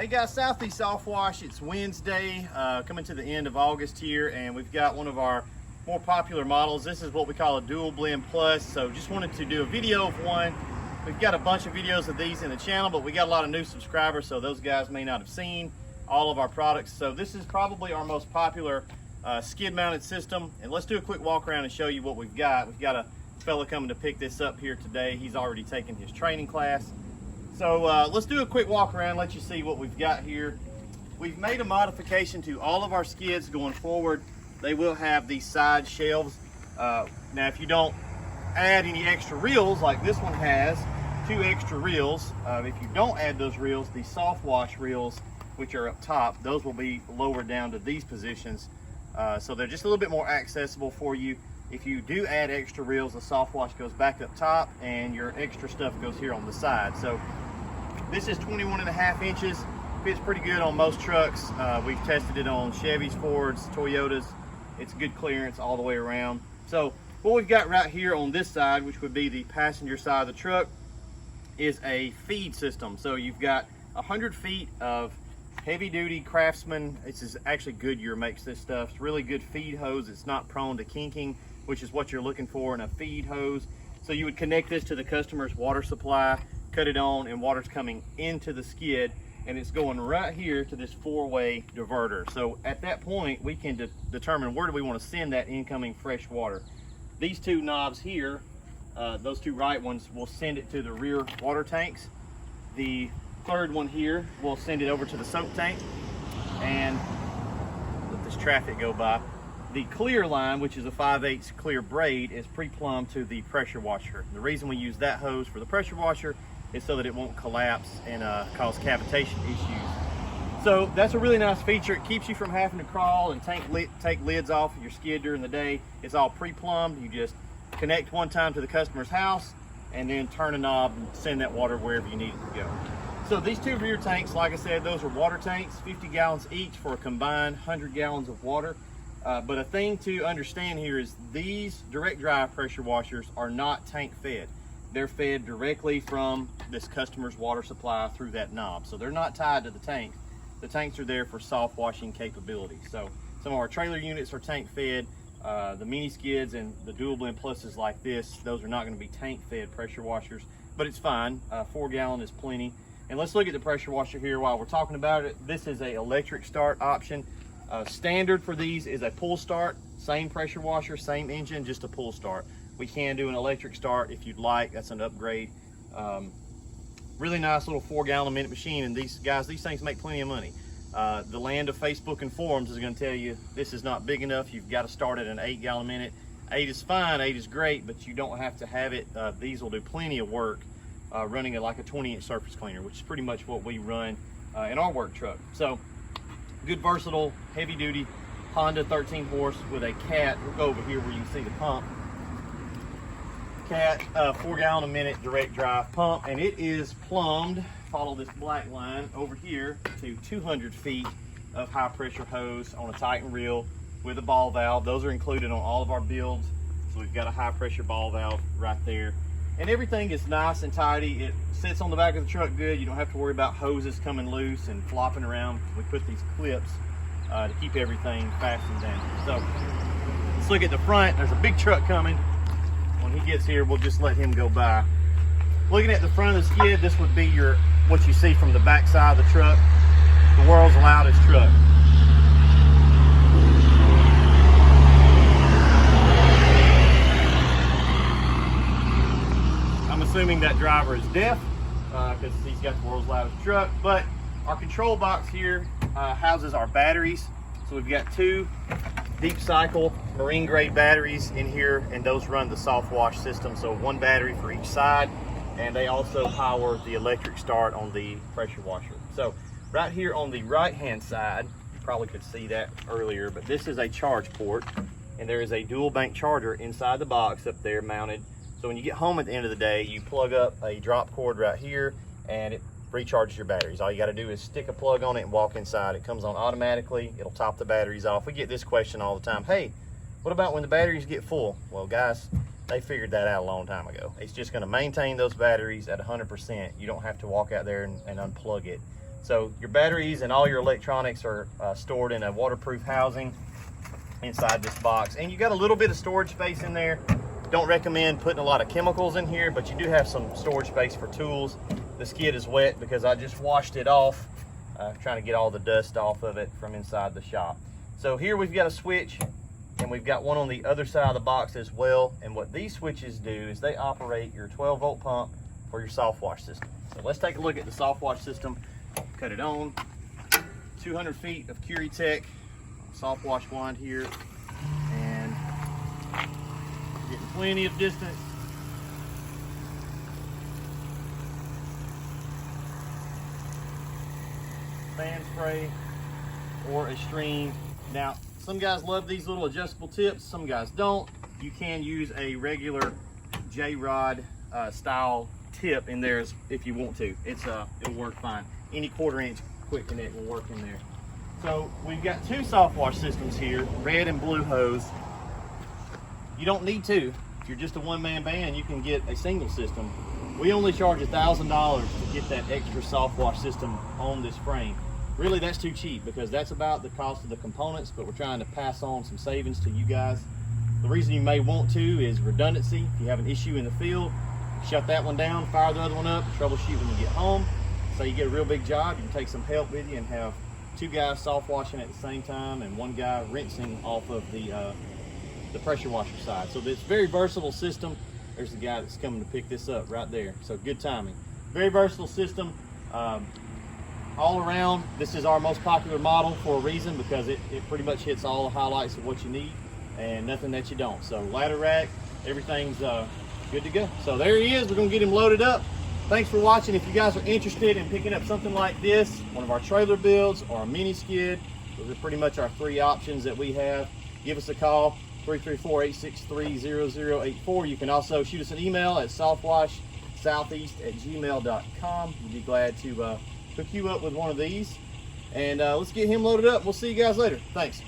Hey guys, Southeast Softwash. It's Wednesday, coming to the end of August here, and we've got one of our more popular models. This is what we call a dual blend plus. So just wanted to do a video of one. We've got a bunch of videos of these in the channel, but we got a lot of new subscribers, so those guys may not have seen all of our products. So this is probably our most popular skid mounted system, and let's do a quick walk around and show you what we've got. We've got a fella coming to pick this up here today. He's already taken his training class. So let's do a quick walk around, let you see what we've got here. We've made a modification to all of our skids going forward. They will have these side shelves. Now if you don't add any extra reels, like this one has 2 extra reels, if you don't add those reels, the Softwash reels, which are up top, those will be lowered down to these positions. So they're just a little bit more accessible for you. If you do add extra reels, the Softwash goes back up top and your extra stuff goes here on the side. So this is 21.5 inches, fits pretty good on most trucks. We've tested it on Chevys, Fords, Toyotas. It's good clearance all the way around. So what we've got right here on this side, which would be the passenger side of the truck, is a feed system. So you've got 100 feet of heavy duty Craftsman. This is actually Goodyear makes this stuff. It's really good feed hose. It's not prone to kinking, which is what you're looking for in a feed hose. So you would connect this to the customer's water supply, cut it on, and water's coming into the skid, and it's going right here to this 4-way diverter. So at that point, we can determine where do we want to send that incoming fresh water. These 2 knobs here, those 2 right ones, will send it to the rear water tanks. The 3rd one here will send it over to the soak tank, and let this traffic go by. The clear line, which is a 5/8 clear braid, is pre-plumbed to the pressure washer. The reason we use that hose for the pressure washer is so that it won't collapse and cause cavitation issues. So that's a really nice feature. It keeps you from having to crawl and take lids off of your skid during the day. It's all pre-plumbed. You just connect one time to the customer's house and then turn a knob and send that water wherever you need it to go. So these 2 rear tanks, like I said, those are water tanks, 50 gallons each for a combined 100 gallons of water. But a thing to understand here is these direct drive pressure washers are not tank fed. They're fed directly from this customer's water supply through that knob. So they're not tied to the tank. The tanks are there for soft washing capability. So some of our trailer units are tank fed. The mini skids and the dual blend pluses like this, those are not going to be tank fed pressure washers, but it's fine. 4 gallon is plenty. And let's look at the pressure washer here while we're talking about it. This is a electric start option. Standard for these is a pull start, same pressure washer, same engine, just a pull start. We can do an electric start if you'd like. That's an upgrade. Really nice little 4 gallon a minute machine, and these things make plenty of money. The land of Facebook and forums is going to tell you this is not big enough. You've got to start at an 8 gallon a minute. 8 is fine, 8 is great, but you don't have to have it. These will do plenty of work running like a 20-inch surface cleaner, which is pretty much what we run in our work truck. So good, versatile, heavy duty Honda 13 horse with a Cat. We'll go over here where you can see the pump. Cat 4 gallon a minute direct drive pump, and it is plumbed, follow this black line over here, to 200 feet of high pressure hose on a Titan reel with a ball valve. Those are included on all of our builds. So we've got a high pressure ball valve right there, and everything is nice and tidy. It sits on the back of the truck good. You don't have to worry about hoses coming loose and flopping around. We put these clips to keep everything fastened down. So let's look at the front. There's a big truck coming. When he gets here, we'll just let him go by. Looking at the front of the skid, this would be what you see from the back side of the truck. The world's loudest truck. I'm assuming that driver is deaf because he's got the world's loudest truck. But our control box here houses our batteries. So we've got 2 deep cycle marine grade batteries in here, and those run the Softwash system. So 1 battery for each side, and they also power the electric start on the pressure washer. So right here on the right hand side, you probably could see that earlier, but this is a charge port, and there is a dual bank charger inside the box up there mounted. So when you get home at the end of the day, you plug up a drop cord right here and it recharges your batteries. All you got to do is stick a plug on it and walk inside. It comes on automatically. It'll top the batteries off. We get this question all the time. Hey, what about when the batteries get full? Well, guys, they figured that out a long time ago. It's just going to maintain those batteries at 100%. You don't have to walk out there and unplug it So your batteries and all your electronics are stored in a waterproof housing inside this box. And you got a little bit of storage space in there. Don't recommend putting a lot of chemicals in here, but you do have some storage space for tools. The skid is wet because I just washed it off, trying to get all the dust off of it from inside the shop. So here we've got a switch, and we've got one on the other side of the box as well. And what these switches do is they operate your 12-volt pump for your Softwash system. So let's take a look at the Softwash system. Cut it on. 200 feet of Curitech Softwash wand here, and getting plenty of distance. Fan spray or a string. Now, some guys love these little adjustable tips, some guys don't. You can use a regular J-rod style tip in there if you want to. It'll work fine. Any 1/4-inch quick connect will work in there. So we've got two Softwash systems here, red and blue hose. You don't need two. If you're just a one-man band, you can get a single system. We only charge $1,000 to get that extra Softwash system on this frame. Really, that's too cheap because that's about the cost of the components, but we're trying to pass on some savings to you guys. The reason you may want to is redundancy. If you have an issue in the field, shut that one down, fire the other one up, troubleshoot when you get home. So you get a real big job, you can take some help with you and have two guys Softwashing at the same time and one guy rinsing off of the pressure washer side. So this very versatile system. There's the guy that's coming to pick this up right there. So good timing. Very versatile system. All around, this is our most popular model for a reason, because it pretty much hits all the highlights of what you need and nothing that you don't. So ladder rack, everything's good to go. So there he is. We're gonna get him loaded up. Thanks for watching. If you guys are interested in picking up something like this, one of our trailer builds or a mini skid, those are pretty much our three options that we have. Give us a call, 334-863-0084. You can also shoot us an email at softwashsoutheast@gmail.com. We'd be glad to hook you up with one of these. And let's get him loaded up. We'll see you guys later. Thanks.